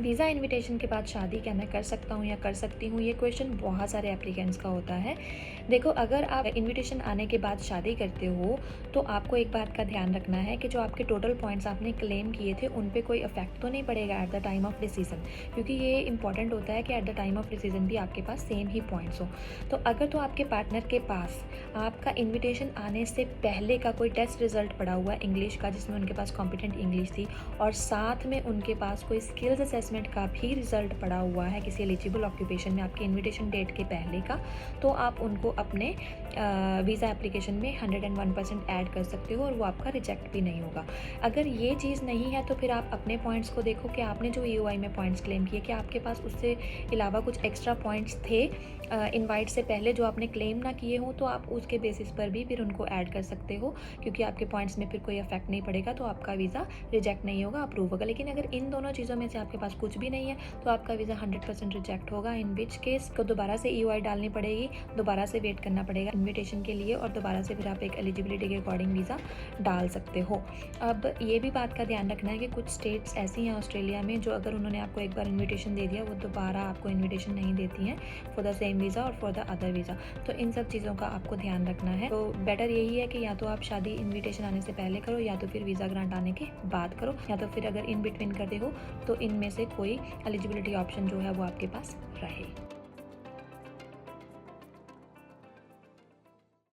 Visa invitation के बाद शादी क्या मैं कर सकता हूँ या कर सकती हूँ, ये क्वेश्चन बहुत सारे एप्लीकेंट्स का होता है। देखो, अगर आप इनविटेशन आने के बाद शादी करते हो तो आपको एक बात का ध्यान रखना है कि जो आपके टोटल पॉइंट्स आपने क्लेम किए थे उन पे कोई इफेक्ट तो नहीं पड़ेगा at the time of decision, क्योंकि ये इंपॉर्टेंट होता है कि at the time of decision भी आपके पास सेम ही पॉइंट्स हो। तो अगर तो आपके पार्टनर के पास आपका इन्विटेशन आने से पहले का कोई टेस्ट रिजल्ट पड़ा हुआ है इंग्लिश का, जिसमें उनके पास कॉम्पिटेंट इंग्लिश थी, और साथ में उनके पास कोई स्किल्स असेसमेंट का भी रिजल्ट पड़ा हुआ है किसी एलिजिबल ऑक्यूपेशन में आपके इनविटेशन डेट के पहले का, तो आप उनको अपने वीज़ा एप्लीकेशन में 101% ऐड कर सकते हो और वो आपका रिजेक्ट भी नहीं होगा। अगर ये चीज़ नहीं है तो फिर आप अपने पॉइंट्स को देखो कि आपने जो ईओआई में पॉइंट्स क्लेम किए, कि आपके पास उससे अलावा कुछ एक्स्ट्रा पॉइंट्स थे इनवाइट से पहले जो आपने क्लेम ना किए हों, तो आप उसके बेसिस पर भी फिर उनको ऐड कर सकते हो, क्योंकि आपके पॉइंट्स में फिर कोई इफेक्ट नहीं पड़ेगा, तो आपका वीज़ा रिजेक्ट नहीं होगा, अप्रूव होगा। लेकिन अगर इन दोनों चीज़ों में से आपके पास कुछ भी नहीं है तो आपका वीज़ा 100% रिजेक्ट होगा, इन विच केस को दोबारा से ईओआई डालनी पड़ेगी, दोबारा से वेट करना पड़ेगा इन्विटेशन के लिए, और दोबारा से फिर आप एक एलिजिबिलिटी के अकॉर्डिंग वीज़ा डाल सकते हो। अब ये भी बात का ध्यान रखना है कि कुछ स्टेट्स ऐसी हैं ऑस्ट्रेलिया में जो अगर उन्होंने आपको एक बार इन्विटेशन दे दिया, वो दोबारा आपको इन्विटेशन नहीं देती हैं फॉर द सेम वीज़ा और फॉर द अदर वीज़ा। तो इन सब चीज़ों का आपको ध्यान रखना है। तो बेटर यही है कि या तो आप शादी इन्विटेशन आने से पहले करो, या तो फिर वीज़ा ग्रांट आने के बाद करो, या तो फिर अगर इन बिटवीन करते हो तो इनमें से कोई एलिजिबिलिटी ऑप्शन जो है वो आपके पास रहे।